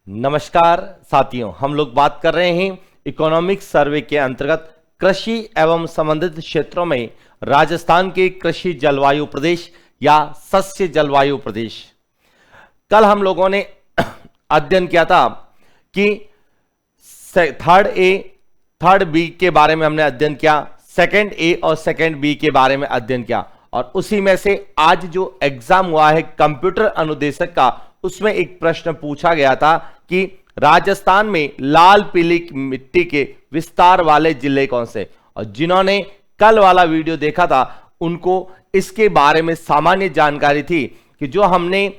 नमस्कार साथियों, हम लोग बात कर रहे हैं इकोनॉमिक सर्वे के अंतर्गत कृषि एवं संबंधित क्षेत्रों में राजस्थान के कृषि जलवायु प्रदेश या सस्य जलवायु प्रदेश। कल हम लोगों ने अध्ययन किया था कि थर्ड बी के बारे में हमने अध्ययन किया, सेकंड ए और सेकंड बी के बारे में अध्ययन किया, और उसी में से आज जो एग्जाम हुआ है कंप्यूटर अनुदेशक का, उसमें एक प्रश्न पूछा गया था कि राजस्थान में लाल पीली मिट्टी के विस्तार वाले जिले कौन से। और जिन्होंने कल वाला वीडियो देखा था उनको इसके बारे में सामान्य जानकारी थी कि जो हमने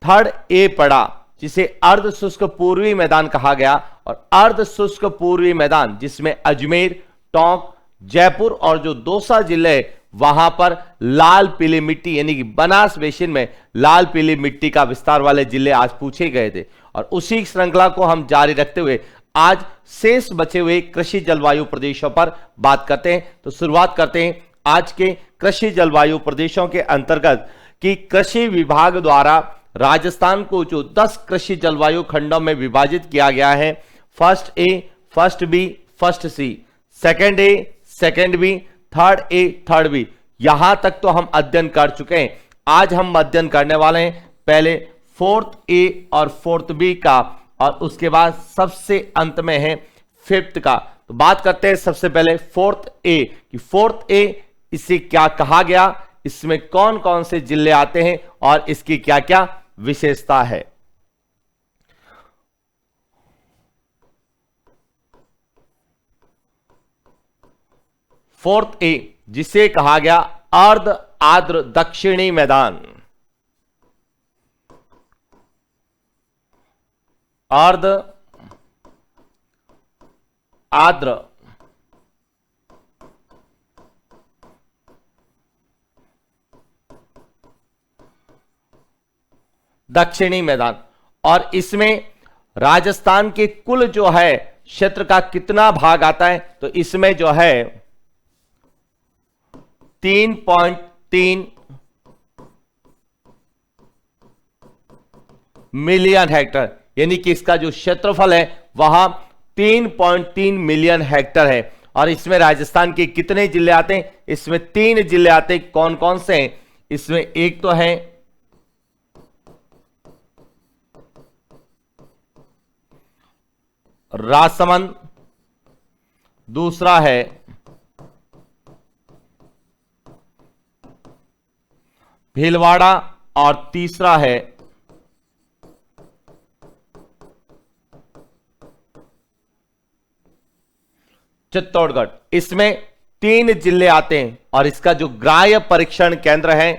थर्ड ए पढ़ा, जिसे अर्ध शुष्क पूर्वी मैदान कहा गया, और अर्ध शुष्क पूर्वी मैदान जिसमें अजमेर, टोंक, जयपुर और जो दौसा जिले वहां पर लाल पीली मिट्टी यानी कि बनास बेसिन में लाल पीली मिट्टी का विस्तार वाले जिले आज पूछे गए थे। और उसी श्रृंखला को हम जारी रखते हुए आज शेष बचे हुए कृषि जलवायु प्रदेशों पर बात करते हैं। तो शुरुआत करते हैं आज के कृषि जलवायु प्रदेशों के अंतर्गत कि कृषि विभाग द्वारा राजस्थान को जो 10 कृषि जलवायु खंडों में विभाजित किया गया है, first A, first B, first C, second A, second B, third A, third B, यहां तक तो हम अध्ययन कर चुके हैं। आज हम अध्ययन करने वाले हैं पहले फोर्थ ए और फोर्थ बी का, और उसके बाद सबसे अंत में है फिफ्थ का। तो बात करते हैं सबसे पहले फोर्थ ए कि फोर्थ ए इसे क्या कहा गया, इसमें कौन कौन से जिले आते हैं और इसकी क्या क्या विशेषता है। फोर्थ ए जिसे कहा गया अर्ध आर्द्र दक्षिणी मैदान, अर्ध आर्द्र दक्षिणी मैदान, और इसमें राजस्थान के कुल जो है क्षेत्र का कितना भाग आता है, तो इसमें जो है 3.3 मिलियन हेक्टर, यानी कि इसका जो क्षेत्रफल है वह 3.3 मिलियन हेक्टर है। और इसमें राजस्थान के कितने जिले आते हैं, इसमें 3 जिले आते हैं। कौन कौन से हैं, इसमें एक तो है राजसमंद, दूसरा है भीलवाड़ा, और तीसरा है चित्तौड़गढ़। इसमें 3 जिले आते हैं, और इसका जो ग्राह्य परीक्षण केंद्र है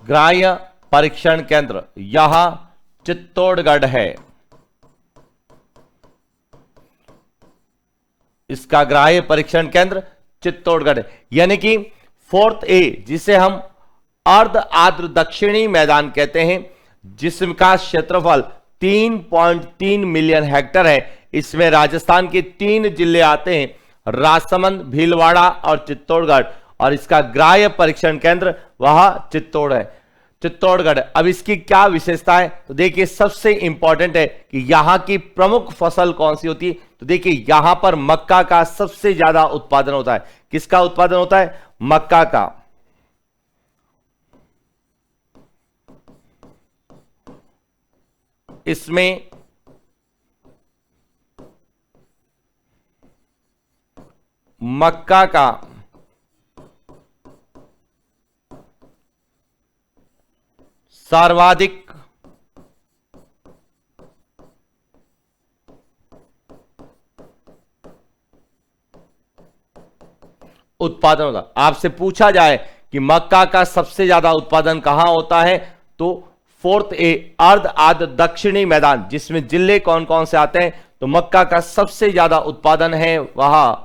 ग्राह्य परीक्षण केंद्र यहां चित्तौड़गढ़ है। इसका ग्राह्य परीक्षण केंद्र चित्तौड़गढ़, यानी कि फोर्थ ए जिसे हम अर्ध आर्द्र दक्षिणी मैदान कहते हैं, जिसका क्षेत्रफल 3.3 मिलियन हेक्टर है, इसमें राजस्थान के 3 जिले आते हैं, राजसमंद, भीलवाड़ा और चित्तौड़गढ़, और इसका ग्राह्य परीक्षण केंद्र वह चित्तौड़गढ़। अब इसकी क्या विशेषता है, तो देखिए सबसे इंपॉर्टेंट है कि यहां की प्रमुख फसल कौन सी होती है। तो देखिए यहां पर मक्का का सबसे ज्यादा उत्पादन होता है। किसका उत्पादन होता है, मक्का का। इसमें मक्का का सर्वाधिक उत्पादन होता है। आपसे पूछा जाए कि मक्का का सबसे ज्यादा उत्पादन कहां होता है, तो फोर्थ ए अर्ध आर्द्र दक्षिणी मैदान, जिसमें जिले कौन कौन से आते हैं, तो मक्का का सबसे ज्यादा उत्पादन है वह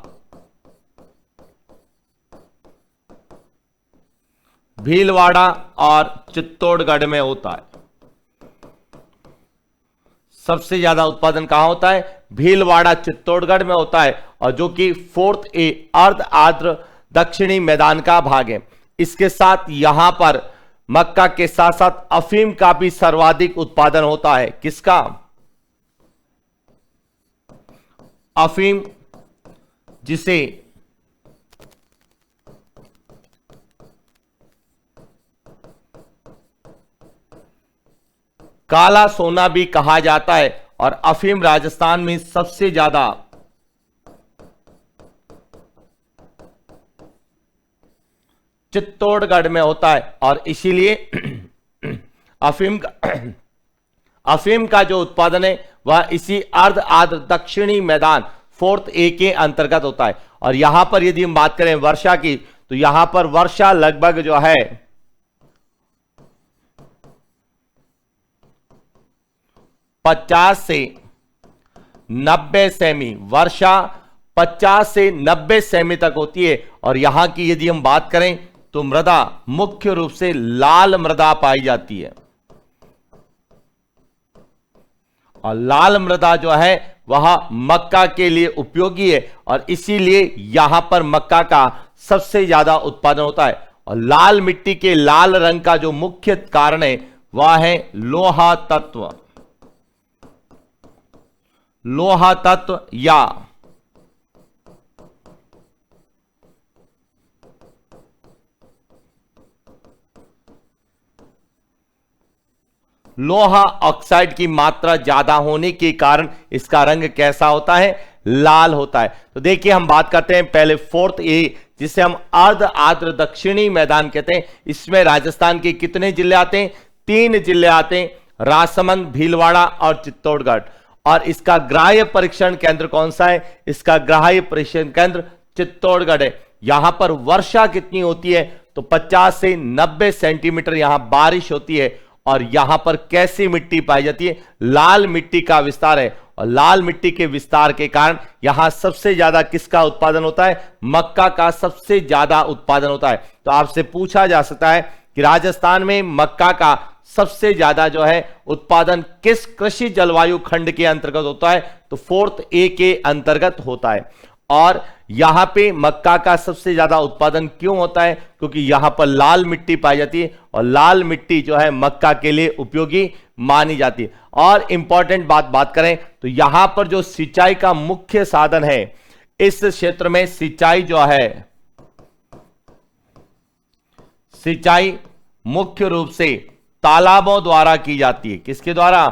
भीलवाड़ा और चित्तौड़गढ़ में होता है। सबसे ज्यादा उत्पादन कहां होता है? भीलवाड़ा चित्तौड़गढ़ में होता है, और जो कि 4th ए अर्ध आर्द्र दक्षिणी मैदान का भाग है। इसके साथ यहां पर मक्का के साथ साथ अफीम का भी सर्वाधिक उत्पादन होता है। किसका? अफीम, जिसे काला सोना भी कहा जाता है, और अफीम राजस्थान में सबसे ज्यादा चित्तौड़गढ़ में होता है, और इसीलिए अफीम का जो उत्पादन है वह इसी अर्ध आर्द्र दक्षिणी मैदान 4th ए के अंतर्गत होता है। और यहां पर यदि हम बात करें वर्षा की, तो यहां पर वर्षा लगभग जो है 50 से 90 सेमी, वर्षा 50 से 90 सेमी तक होती है। और यहां की यदि हम बात करें तो मृदा मुख्य रूप से लाल मृदा पाई जाती है, और लाल मृदा जो है वह मक्का के लिए उपयोगी है, और इसीलिए यहां पर मक्का का सबसे ज्यादा उत्पादन होता है। और लाल मिट्टी के लाल रंग का जो मुख्य कारण है वह है लोहा तत्व, लोहा तत्व या लोहा ऑक्साइड की मात्रा ज्यादा होने के कारण इसका रंग कैसा होता है? लाल होता है। तो देखिए हम बात करते हैं पहले 4th ए, जिसे हम अर्ध आर्द्र दक्षिणी मैदान कहते हैं। इसमें राजस्थान के कितने जिले आते हैं? 3 जिले आते हैं, राजसमंद, भीलवाड़ा और चित्तौड़गढ़। और इसका ग्राह्य परीक्षण केंद्र कौन सा है? इसका ग्राह्य परीक्षण केंद्र चित्तौड़गढ़ है। यहां पर वर्षा कितनी होती है? तो 50 से 90 सेंटीमीटर यहां बारिश होती है। और यहां पर कैसी मिट्टी पाई जाती है? लाल मिट्टी का विस्तार है, और लाल मिट्टी के विस्तार के कारण यहां सबसे ज्यादा किसका उत्पादन होता है? मक्का का सबसे ज्यादा उत्पादन होता है। तो आपसे पूछा जा सकता है कि राजस्थान में मक्का का सबसे ज्यादा जो है उत्पादन किस कृषि जलवायु खंड के अंतर्गत होता है? तो 4th ए के अंतर्गत होता है। और यहां पे मक्का का सबसे ज्यादा उत्पादन क्यों होता है? क्योंकि यहां पर लाल मिट्टी पाई जाती है, और लाल मिट्टी जो है मक्का के लिए उपयोगी मानी जाती है। और इंपॉर्टेंट बात करें तो यहां पर जो सिंचाई का मुख्य साधन है, इस क्षेत्र में सिंचाई जो है, सिंचाई मुख्य रूप से तालाबों द्वारा की जाती है। किसके द्वारा?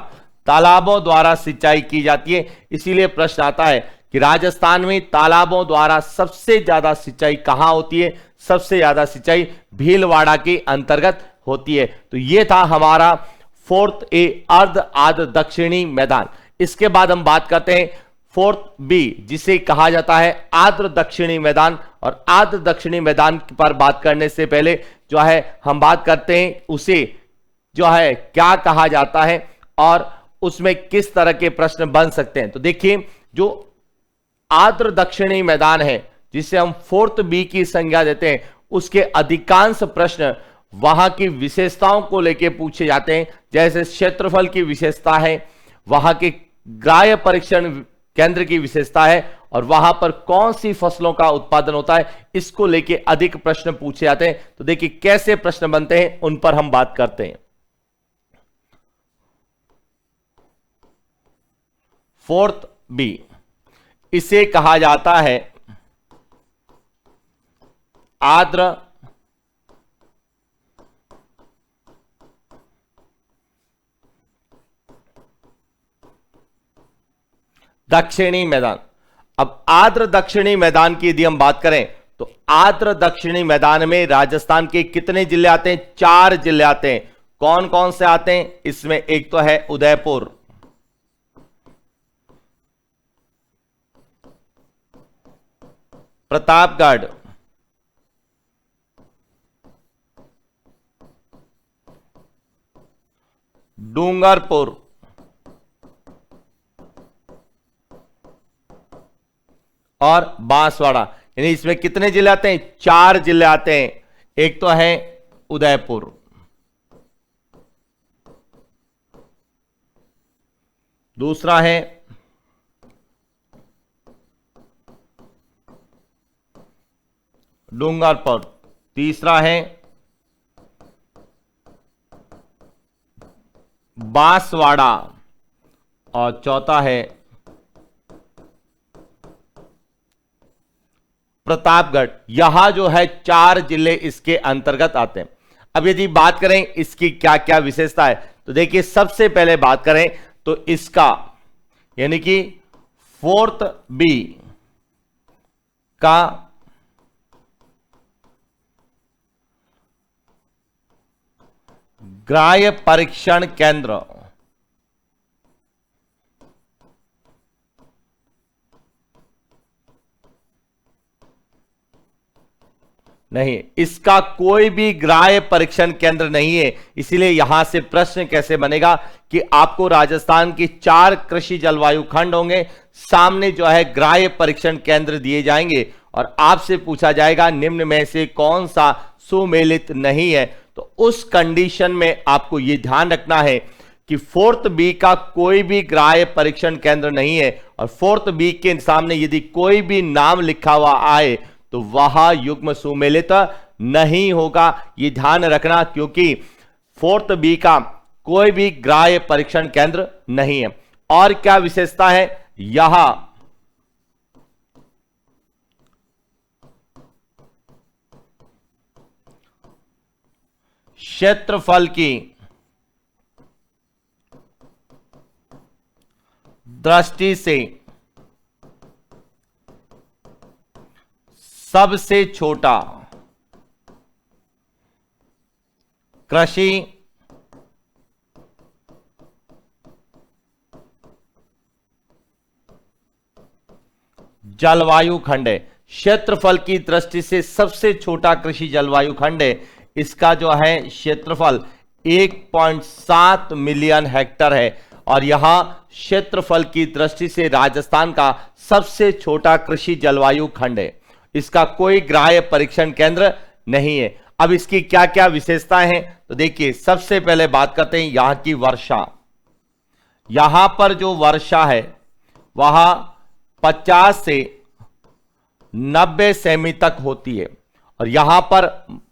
तालाबों द्वारा सिंचाई की जाती है। इसीलिए प्रश्न आता है कि राजस्थान में तालाबों द्वारा सबसे ज्यादा सिंचाई कहां होती है? सबसे ज्यादा सिंचाई भीलवाड़ा के अंतर्गत होती है। तो यह था हमारा 4th ए अर्ध आर्द्र दक्षिणी मैदान। इसके बाद हम बात करते हैं 4th बी, जिसे कहा जाता है आर्द्र दक्षिणी मैदान। और आर्द्र दक्षिणी मैदान पर बात करने से पहले जो है हम बात करते हैं उसे जो है क्या कहा जाता है, और उसमें किस तरह के प्रश्न बन सकते हैं। तो देखिए, जो आर्द्र दक्षिणी मैदान है, जिसे हम 4th बी की संज्ञा देते हैं, उसके अधिकांश प्रश्न वहां की विशेषताओं को लेकर पूछे जाते हैं। जैसे क्षेत्रफल की विशेषता है, वहां के ग्राह्य परीक्षण केंद्र की विशेषता है, और वहां पर कौन सी फसलों का उत्पादन होता है, इसको लेकर अधिक प्रश्न पूछे जाते हैं। तो देखिए कैसे प्रश्न बनते हैं, उन पर हम बात करते हैं। 4th बी, इसे कहा जाता है आर्द्र दक्षिणी मैदान। अब आर्द्र दक्षिणी मैदान की यदि हम बात करें तो आर्द्र दक्षिणी मैदान में राजस्थान के कितने जिले आते हैं? 4 जिले आते हैं। कौन कौन से आते हैं? इसमें एक तो है उदयपुर, प्रतापगढ़, डूंगरपुर, और बांसवाड़ा। यानी इसमें कितने जिले आते हैं? 4 जिले आते हैं। एक तो है उदयपुर, दूसरा है डूंगरपुर, तीसरा है बांसवाड़ा और चौथा है प्रतापगढ़। यहां जो है 4 जिले इसके अंतर्गत आते हैं। अब यदि बात करें इसकी क्या क्या विशेषता है, तो देखिए सबसे पहले बात करें तो इसका यानी कि 4th बी का ग्राह्य परीक्षण केंद्र नहीं, इसका कोई भी ग्राह्य परीक्षण केंद्र नहीं है। इसलिए यहां से प्रश्न कैसे बनेगा कि आपको राजस्थान की 4 कृषि जलवायु खंड होंगे, सामने जो है ग्राह्य परीक्षण केंद्र दिए जाएंगे और आपसे पूछा जाएगा निम्न में से कौन सा सुमेलित नहीं है। तो उस कंडीशन में आपको यह ध्यान रखना है कि 4th बी का कोई भी ग्राह्य परीक्षण केंद्र नहीं है और 4th बी के सामने यदि कोई भी नाम लिखा हुआ आए तो वह युग्म सुमेलित नहीं होगा। यह ध्यान रखना, क्योंकि 4th बी का कोई भी ग्राह्य परीक्षण केंद्र नहीं है। और क्या विशेषता है, यहां क्षेत्रफल की दृष्टि से सबसे छोटा कृषि जलवायु खंड है। क्षेत्रफल की दृष्टि से सबसे छोटा कृषि जलवायु खंड है। इसका जो है क्षेत्रफल 1.7 मिलियन हेक्टेयर है और यहां क्षेत्रफल की दृष्टि से राजस्थान का सबसे छोटा कृषि जलवायु खंड है। इसका कोई ग्राह्य परीक्षण केंद्र नहीं है। अब इसकी क्या क्या विशेषताएं हैं, तो देखिए सबसे पहले बात करते हैं यहां की वर्षा। यहां पर जो वर्षा है वह 50 से 90 सेमी तक होती है। और यहां पर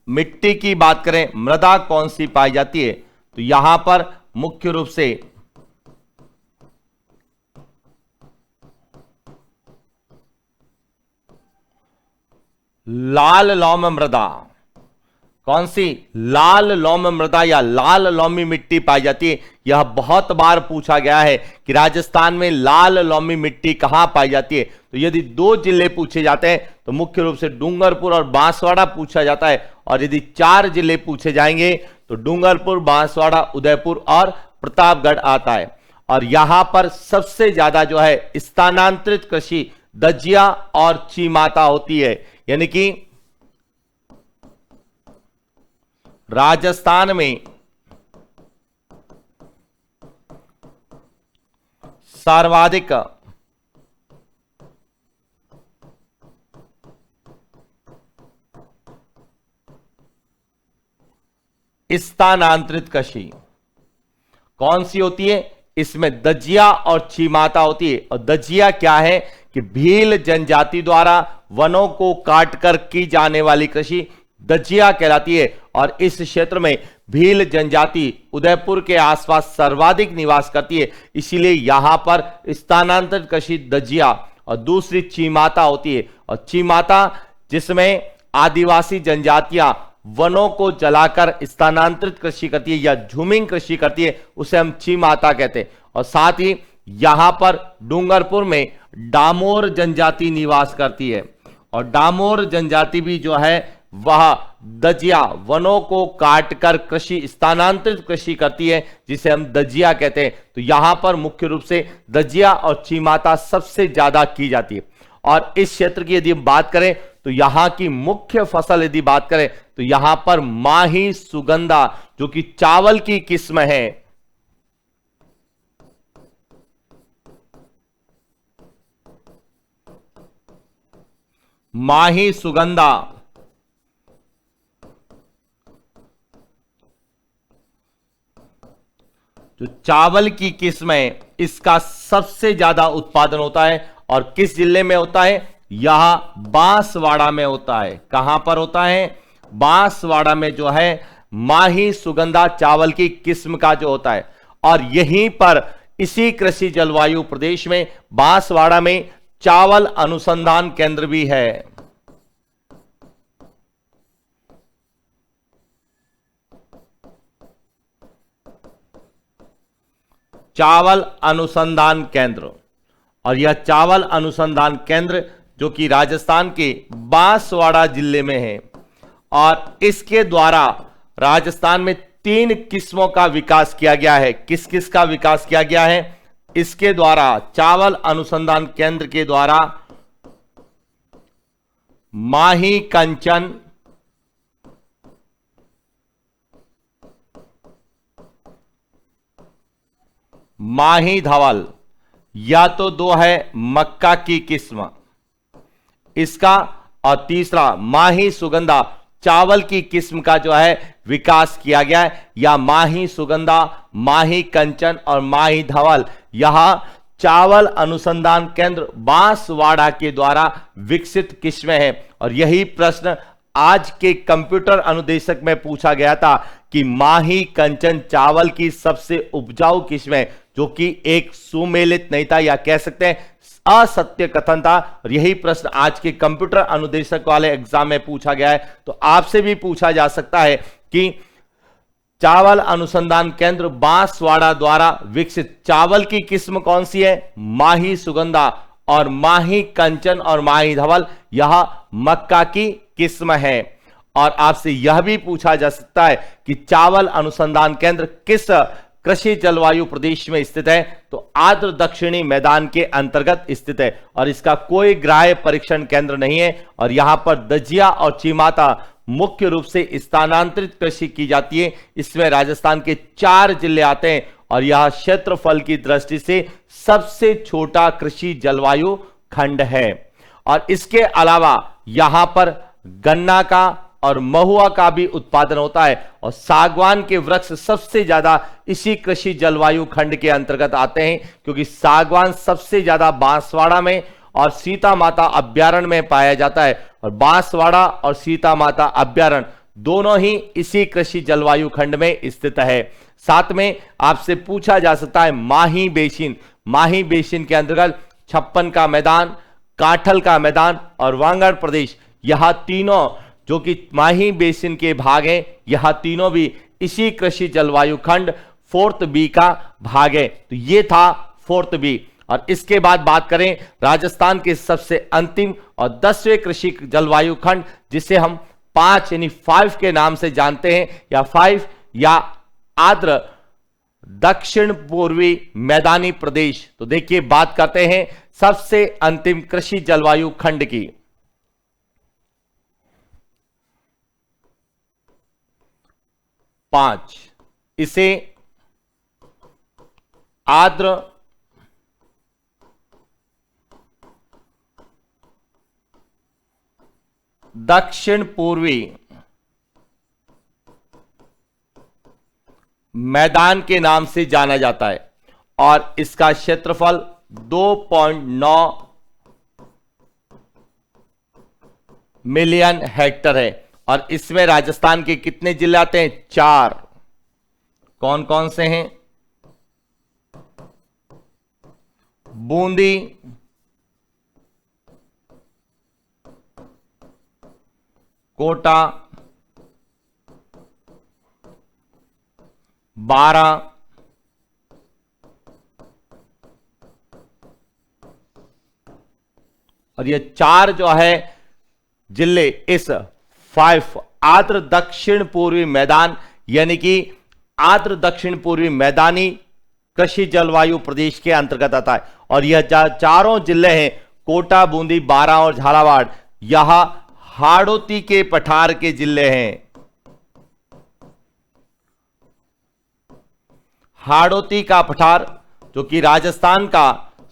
मिट्टी की बात करें, मृदा कौन सी पाई जाती है, तो यहां पर मुख्य रूप से लाल लौम मृदा, कौन सी, लाल लौम मृदा या लाल लौमी मिट्टी पाई जाती है। यह बहुत बार पूछा गया है कि राजस्थान में लाल लौमी मिट्टी कहां पाई जाती है। तो यदि 2 जिले पूछे जाते हैं तो मुख्य रूप से डूंगरपुर और बांसवाड़ा पूछा जाता है, और यदि 4 जिले पूछे जाएंगे तो डूंगरपुर, बांसवाड़ा, उदयपुर और प्रतापगढ़ आता है। और यहां पर सबसे ज्यादा जो है स्थानांतरित कृषि दजिया और चीमाता होती है। यानी कि राजस्थान में सर्वाधिक स्थानांतरित कृषि कौन सी होती है, इसमें दजिया और चीमाता होती है। और दजिया क्या है कि भील जनजाति द्वारा वनों को काटकर की जाने वाली कृषि दजिया कहलाती है। और इस क्षेत्र में भील जनजाति उदयपुर के आसपास सर्वाधिक निवास करती है, इसीलिए यहां पर स्थानांतरित कृषि दजिया और दूसरी चीमाता होती है। और चीमाता जिसमें आदिवासी जनजातियां वनों को जलाकर स्थानांतरित कृषि करती है या झूमिंग कृषि करती है, उसे हम चीमाता कहते हैं। और साथ ही यहां पर डूंगरपुर में डामोर जनजाति निवास करती है। और डामोर जनजाति भी जो है वह दजिया, वनों को काटकर कृषि, स्थानांतरित कृषि करती है, जिसे हम दजिया कहते हैं। तो यहां पर मुख्य रूप से दजिया और चीमाता सबसे ज्यादा की जाती है। और इस क्षेत्र की यदि बात करें तो यहां की मुख्य फसल यदि बात करें तो यहां पर माही सुगंधा, जो कि चावल की किस्म है, माही सुगंधा जो चावल की किस्में इसका सबसे ज्यादा उत्पादन होता है और किस जिले में होता है? यह बांसवाड़ा में होता है। कहां पर होता है? बांसवाड़ा में जो है माही सुगंधा चावल की किस्म का जो होता है। और यहीं पर इसी कृषि जलवायु प्रदेश में बांसवाड़ा में चावल अनुसंधान केंद्र भी है। चावल अनुसंधान केंद्र, और यह चावल अनुसंधान केंद्र जो कि राजस्थान के बांसवाड़ा जिले में है। और इसके द्वारा राजस्थान में 3 किस्मों का विकास किया गया है। किस किस का विकास किया गया है? इसके द्वारा, चावल अनुसंधान केंद्र के द्वारा माही कंचन, माही धवल, या तो 2 है मक्का की किस्म इसका, और तीसरा माही सुगंधा चावल की किस्म का जो है विकास किया गया है। या माही सुगंधा, माही कंचन और माही धवल यह चावल अनुसंधान केंद्र बांसवाड़ा के द्वारा विकसित किस्में हैं। और यही प्रश्न आज के कंप्यूटर अनुदेशक में पूछा गया था कि माही कंचन चावल की सबसे उपजाऊ किस्में, जो कि एक सुमेलित नहीं था या कह सकते हैं असत्य कथन था। और यही प्रश्न आज के कंप्यूटर अनुदेशक वाले एग्जाम में पूछा गया है। तो आपसे भी पूछा जा सकता है कि चावल अनुसंधान केंद्र बांसवाड़ा द्वारा विकसित चावल की किस्म कौन सी है? माही सुगंधा, और माही कंचन और माही धवल यह मक्का की किस्म है। और आपसे यह भी पूछा जा सकता है कि चावल अनुसंधान केंद्र किस कृषि जलवायु प्रदेश में स्थित है? तो आर्द्र दक्षिणी मैदान के अंतर्गत स्थित है और इसका कोई ग्राह्य परीक्षण केंद्र नहीं है। और यहां पर दजिया और चीमाता मुख्य रूप से स्थानांतरित कृषि की जाती है। इसमें राजस्थान के 4 जिले आते हैं और यह क्षेत्रफल की दृष्टि से सबसे छोटा कृषि जलवायु खंड है। और इसके अलावा यहां पर गन्ना का और महुआ का भी उत्पादन होता है और सागवान के वृक्ष सबसे ज्यादा इसी कृषि जलवायु खंड के अंतर्गत आते हैं, क्योंकि सागवान सबसे ज्यादा बांसवाड़ा में और सीता माता अभ्यारण्य में पाया जाता है। और बांसवाड़ा और सीता माता अभ्यारण्य दोनों ही इसी कृषि जलवायु खंड में स्थित है। साथ में आपसे पूछा जा सकता है माही बेसिन, माही बेसिन के अंतर्गत छप्पन का मैदान, काठल का मैदान और वांगड़ प्रदेश, यह तीनों जो कि माही बेसिन के भाग हैं, यह तीनों भी इसी कृषि जलवायु खंड 4th B का भाग है। तो ये था 4th B। और इसके बाद बात करें राजस्थान के सबसे अंतिम और 10वें कृषि जलवायु खंड, जिसे हम 5 यानी 5 के नाम से जानते हैं, या 5 या आर्द्र दक्षिण पूर्वी मैदानी प्रदेश। तो देखिए बात करते हैं सबसे अंतिम कृषि जलवायु खंड की। 5 इसे आर्द्र दक्षिण पूर्वी मैदान के नाम से जाना जाता है और इसका क्षेत्रफल 2.9 मिलियन हेक्टेयर है। और इसमें राजस्थान के कितने जिले आते हैं? 4। कौन कौन से हैं? बूंदी, कोटा, बारां, और ये 4 जो है जिले इस 5 आर्द्र दक्षिण पूर्वी मैदान यानी कि आर्द्र दक्षिण पूर्वी मैदानी कृषि जलवायु प्रदेश के अंतर्गत आता है। और यह चारों जिले हैं कोटा, बूंदी, बारां और झालावाड़, यह हाड़ौती के पठार के जिले हैं। हाड़ौती का पठार जो कि राजस्थान का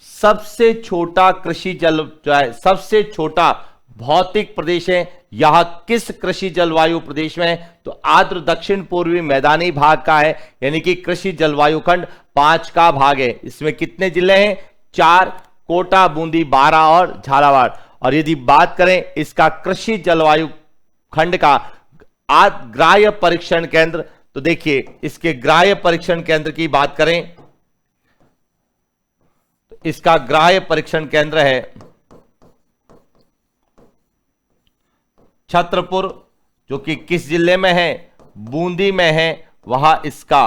सबसे छोटा कृषि जल जो है, सबसे छोटा भौतिक प्रदेश है, यह किस कृषि जलवायु प्रदेश में है? तो आर्द्र दक्षिण पूर्वी मैदानी भाग का है, यानी कि कृषि जलवायु खंड 5 का भाग है। इसमें कितने जिले हैं? 4, कोटा, बूंदी, बारां और झालावाड़। और यदि बात करें इसका कृषि जलवायु खंड का ग्राह्य परीक्षण केंद्र, तो देखिए इसके ग्राह्य परीक्षण केंद्र की बात करें तो इसका ग्राह्य परीक्षण केंद्र है छतरपुर, जो कि किस जिले में है? बूंदी में है। वहां इसका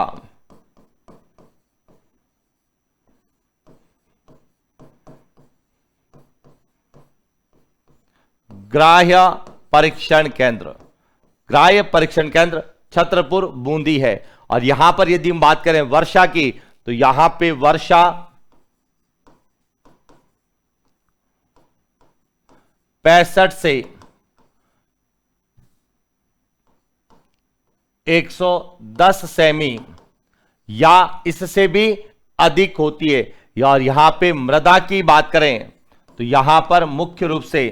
ग्राह्य परीक्षण केंद्र, ग्राह्य परीक्षण केंद्र छतरपुर बूंदी है। और यहां पर यदि हम बात करें वर्षा की, तो यहां पे वर्षा 65 से 110 सेमी या इससे भी अधिक होती है। और यहां पे मृदा की बात करें तो यहां पर मुख्य रूप से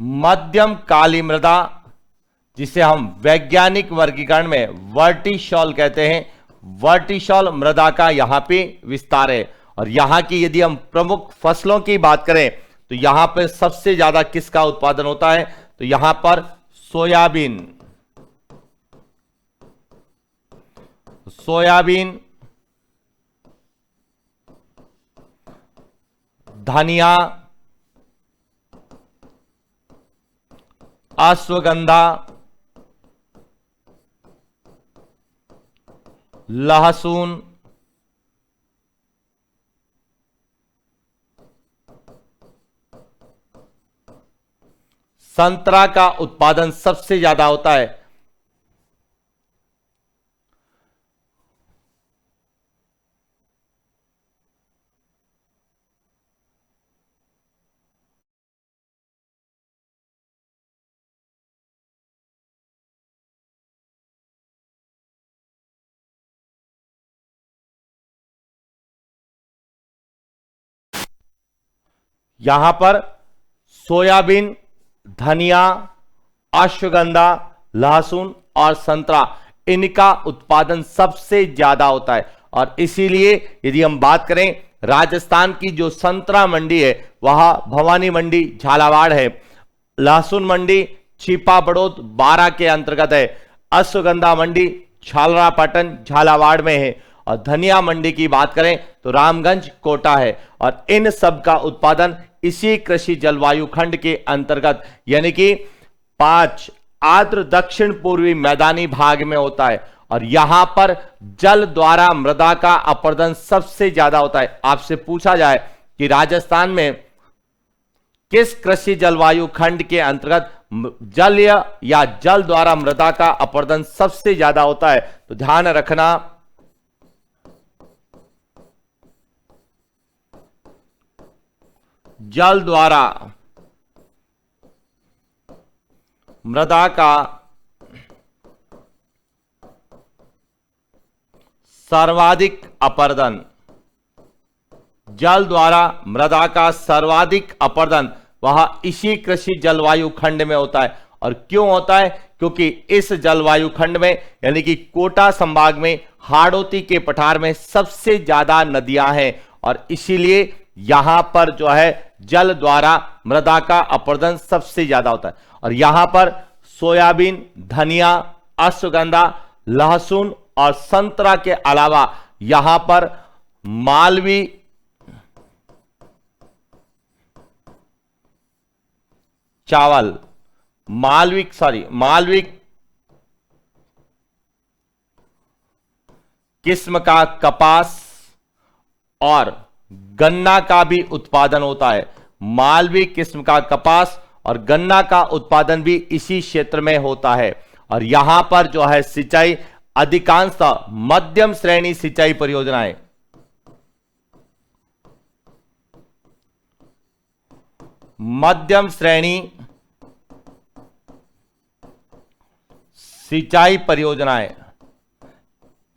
मध्यम काली मृदा, जिसे हम वैज्ञानिक वर्गीकरण में वर्टिसॉल कहते हैं, वर्टिसॉल मृदा का यहां पे विस्तार है। और यहां की यदि हम प्रमुख फसलों की बात करें तो यहां पर सबसे ज्यादा किसका उत्पादन होता है? तो यहां पर सोयाबीन, सोयाबीन, धनिया, अश्वगंधा, लहसुन, संतरा का उत्पादन सबसे ज्यादा होता है। यहां पर सोयाबीन, धनिया, अश्वगंधा, लहसुन और संतरा, इनका उत्पादन सबसे ज्यादा होता है। और इसीलिए यदि हम बात करें राजस्थान की जो संतरा मंडी है वह भवानी मंडी झालावाड़ है, लहसुन मंडी छिपा बड़ौद बारां के अंतर्गत है, अश्वगंधा मंडी झालरापाटन झालावाड़ में है, और धनिया मंडी की बात करें तो रामगंज कोटा है। और इन सब का उत्पादन इसी कृषि जलवायु खंड के अंतर्गत यानी कि 5 आर्द्र दक्षिण पूर्वी मैदानी भाग में होता है। और यहां पर जल द्वारा मृदा का अपरदन सबसे ज्यादा होता है। आपसे पूछा जाए कि राजस्थान में किस कृषि जलवायु खंड के अंतर्गत जल या जल द्वारा मृदा का अपरदन सबसे ज्यादा होता है, तो ध्यान रखना जल द्वारा मृदा का सर्वाधिक अपरदन, जल द्वारा मृदा का सर्वाधिक अपरदन वह इसी कृषि जलवायु खंड में होता है। और क्यों होता है? क्योंकि इस जलवायु खंड में यानी कि कोटा संभाग में हाड़ौती के पठार में सबसे ज्यादा नदियां हैं, और इसीलिए यहां पर जो है जल द्वारा मृदा का अपरदन सबसे ज्यादा होता है। और यहां पर सोयाबीन, धनिया, अश्वगंधा, लहसुन और संतरा के अलावा यहां पर मालवी, चावल, मालवी किस्म का कपास और गन्ना का भी उत्पादन होता है। मालवी किस्म का कपास और गन्ना का उत्पादन भी इसी क्षेत्र में होता है। और यहां पर जो है सिंचाई अधिकांशतः मध्यम श्रेणी सिंचाई परियोजनाएं, मध्यम श्रेणी सिंचाई परियोजनाएं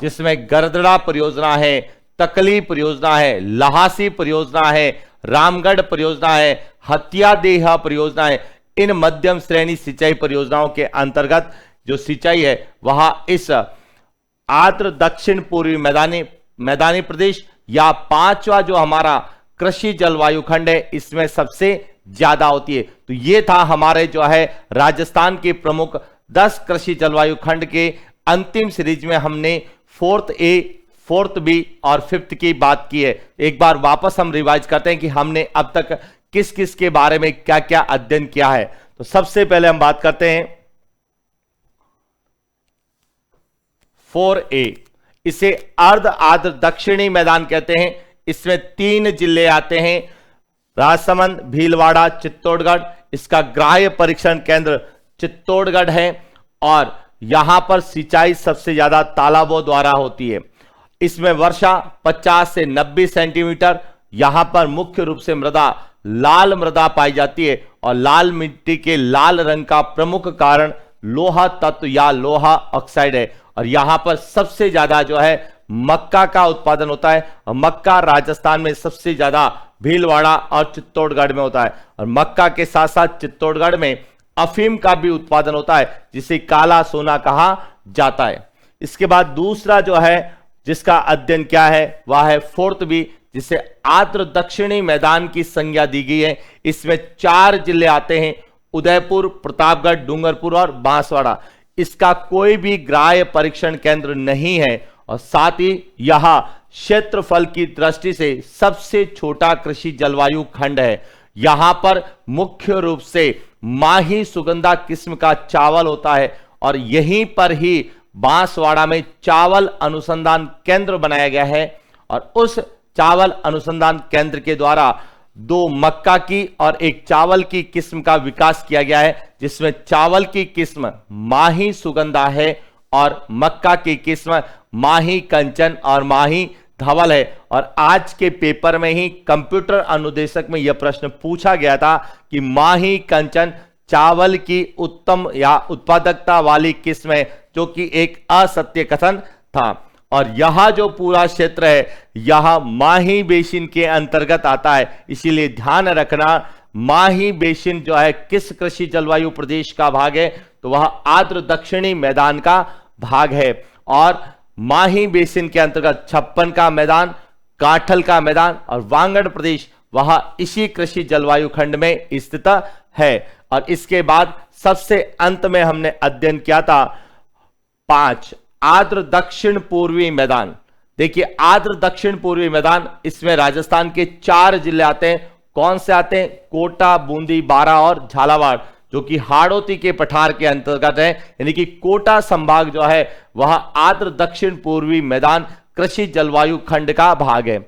जिसमें गरदड़ा परियोजना है, तकली परियोजना है, लहासी परियोजना है, रामगढ़ परियोजना है, हत्यादेहा परियोजना है। इन मध्यम श्रेणी सिंचाई परियोजनाओं के अंतर्गत जो सिंचाई है वह इस आर्द्र दक्षिण पूर्वी मैदानी प्रदेश या पांचवा जो हमारा कृषि जलवायु खंड है इसमें सबसे ज्यादा होती है। तो ये था हमारे जो है राजस्थान के प्रमुख 10 कृषि जलवायु खंड के अंतिम सीरीज में हमने 4th A, 4th B और 5th की बात की है। एक बार वापस हम रिवाइज करते हैं कि हमने अब तक किस किस के बारे में क्या क्या अध्ययन किया है। तो सबसे पहले हम बात करते हैं 4A, इसे अर्ध आर्द्र दक्षिणी मैदान कहते हैं। इसमें 3 जिले आते हैं, राजसमंद, भीलवाड़ा, चित्तौड़गढ़। इसका ग्राह्य परीक्षण केंद्र चित्तौड़गढ़ है और यहां पर सिंचाई सबसे ज्यादा तालाबों द्वारा होती है। इसमें वर्षा 50 से 90 सेंटीमीटर। यहां पर मुख्य रूप से मृदा लाल मृदा पाई जाती है और लाल मिट्टी के लाल रंग का प्रमुख कारण लोहा तत्व या लोहा ऑक्साइड है। और यहां पर सबसे ज्यादा जो है मक्का का उत्पादन होता है और मक्का राजस्थान में सबसे ज्यादा भीलवाड़ा और चित्तौड़गढ़ में होता है। और मक्का के साथ साथ चित्तौड़गढ़ में अफीम का भी उत्पादन होता है जिसे काला सोना कहा जाता है। इसके बाद दूसरा जो है जिसका अध्ययन क्या है वह है 4th B, जिसे आर्द्र दक्षिणी मैदान की संज्ञा दी गई है। इसमें 4 जिले आते हैं, उदयपुर, प्रतापगढ़, डूंगरपुर और बांसवाड़ा। इसका कोई भी ग्राह्य परीक्षण केंद्र नहीं है और साथ ही यह क्षेत्रफल की दृष्टि से सबसे छोटा कृषि जलवायु खंड है। यहां पर मुख्य रूप से माही सुगंधा किस्म का चावल होता है और यहीं पर ही बांसवाड़ा में चावल अनुसंधान केंद्र बनाया गया है और उस चावल अनुसंधान केंद्र के द्वारा 2 मक्का की और 1 चावल की किस्म का विकास किया गया है, जिसमें चावल की किस्म माही सुगंधा है और मक्का की किस्म माही कंचन और माही धवल है। और आज के पेपर में ही कंप्यूटर अनुदेशक में यह प्रश्न पूछा गया था कि माही कंचन चावल की उत्तम या उत्पादकता वाली किस्म है, जो कि एक असत्य कथन था। और यह जो पूरा क्षेत्र है यह माही बेसिन के अंतर्गत आता है, इसीलिए ध्यान रखना माही बेसिन जो है किस कृषि जलवायु प्रदेश का भाग है, तो वह आर्द्र दक्षिणी मैदान का भाग है। और माही बेसिन के अंतर्गत 56 का मैदान, काठल का मैदान और वांगड़ प्रदेश वह इसी कृषि जलवायु खंड में स्थित है। और इसके बाद सबसे अंत में हमने अध्ययन किया था 5 आर्द्र दक्षिण पूर्वी मैदान। देखिए आर्द्र दक्षिण पूर्वी मैदान, इसमें राजस्थान के 4 जिले आते हैं। कौन से आते हैं? कोटा, बूंदी, बारां और झालावाड़, जो कि हाड़ौती के पठार के अंतर्गत है। यानी कि कोटा संभाग जो है वह आर्द्र दक्षिण पूर्वी मैदान कृषि जलवायु खंड का भाग है।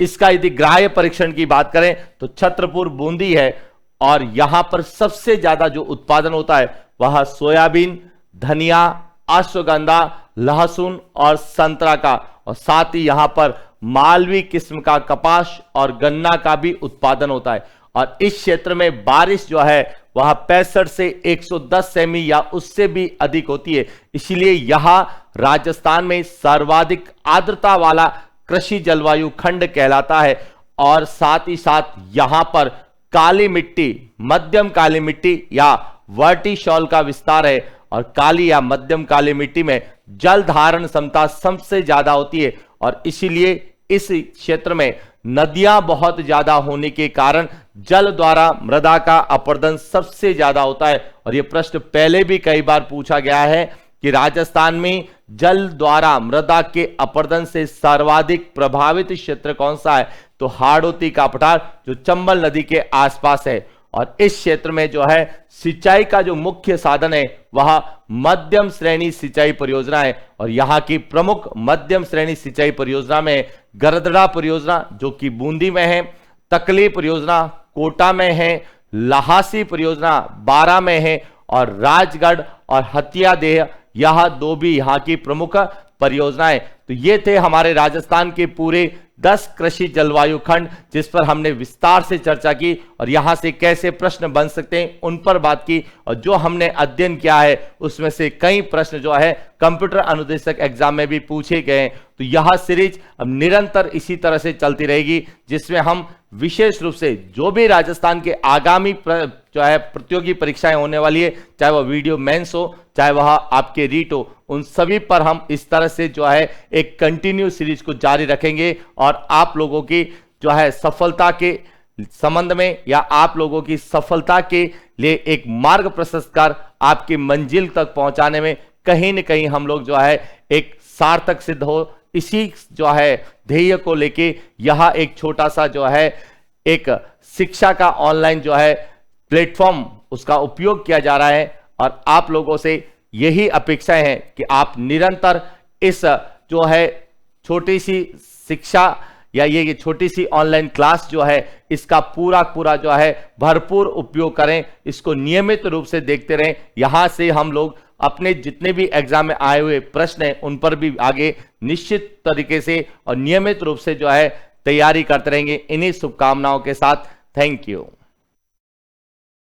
इसका यदि ग्राह्य परीक्षण की बात करें तो छतरपुर, बूंदी है और यहां पर सबसे ज्यादा जो उत्पादन होता है वह सोयाबीन, धनिया, अश्वगंधा, लहसुन और संतरा का, और साथ ही यहां पर मालवी किस्म का कपास और गन्ना का भी उत्पादन होता है। और इस क्षेत्र में बारिश जो है वह 65 से 110 सेमी या उससे भी अधिक होती है, इसलिए यह राजस्थान में सर्वाधिक आर्द्रता वाला कृषि जलवायु खंड कहलाता है। और साथ ही साथ यहां पर काली मिट्टी, मध्यम काली मिट्टी या वर्टिशॉल का विस्तार है और काली या मध्यम काली मिट्टी में जल धारण क्षमता सबसे ज्यादा होती है और इसीलिए इस क्षेत्र में नदियां बहुत ज्यादा होने के कारण जल द्वारा मृदा का अपरदन सबसे ज्यादा होता है। और यह प्रश्न पहले भी कई बार पूछा गया है कि राजस्थान में जल द्वारा मृदा के अपरदन से सर्वाधिक प्रभावित क्षेत्र कौन सा है, तो हाड़ौती का पठार जो चंबल नदी के आसपास है। और इस क्षेत्र में जो है सिंचाई का जो मुख्य साधन है वह मध्यम श्रेणी सिंचाई परियोजना है और यहां की प्रमुख मध्यम श्रेणी सिंचाई परियोजना में गरदड़ा परियोजना जो कि बूंदी में है, तकली परियोजना कोटा में है, लहासी परियोजना बारां में है और राजगढ़ और हत्यादेह यह 2 भी यहां की प्रमुख परियोजनाएं। तो ये थे हमारे राजस्थान के पूरे 10 कृषि जलवायु खंड, जिस पर हमने विस्तार से चर्चा की और यहां से कैसे प्रश्न बन सकते हैं उन पर बात की। और जो हमने अध्ययन किया है उसमें से कई प्रश्न जो है कंप्यूटर अनुदेशक एग्जाम में भी पूछे गए। तो यह सीरीज अब निरंतर इसी तरह से चलती रहेगी, जिसमें हम विशेष रूप से जो भी राजस्थान के आगामी जो है प्रतियोगी परीक्षाएं होने वाली है, चाहे वह वीडियो मेंस हो चाहे वह आपके रीट हो, उन सभी पर हम इस तरह से जो है एक कंटिन्यू सीरीज को जारी रखेंगे। और आप लोगों की जो है सफलता के संबंध में या आप लोगों की सफलता के लिए एक मार्ग प्रशस्त कर आपकी मंजिल तक पहुंचाने में कहीं न कहीं हम लोग जो है एक सार्थक सिद्ध हो, इसी जो है ध्येय को लेके यह एक छोटा सा जो है एक शिक्षा का ऑनलाइन जो है प्लेटफॉर्म उसका उपयोग किया जा रहा है। और आप लोगों से यही अपेक्षाएं हैं कि आप निरंतर इस जो है छोटी सी शिक्षा या ये छोटी सी ऑनलाइन क्लास जो है इसका पूरा जो है भरपूर उपयोग करें, इसको नियमित रूप से देखते रहें। यहां से हम लोग अपने जितने भी एग्जाम में आए हुए प्रश्न हैं उन पर भी आगे निश्चित तरीके से और नियमित रूप से जो है तैयारी करते रहेंगे। इन्हीं शुभकामनाओं के साथ थैंक यू।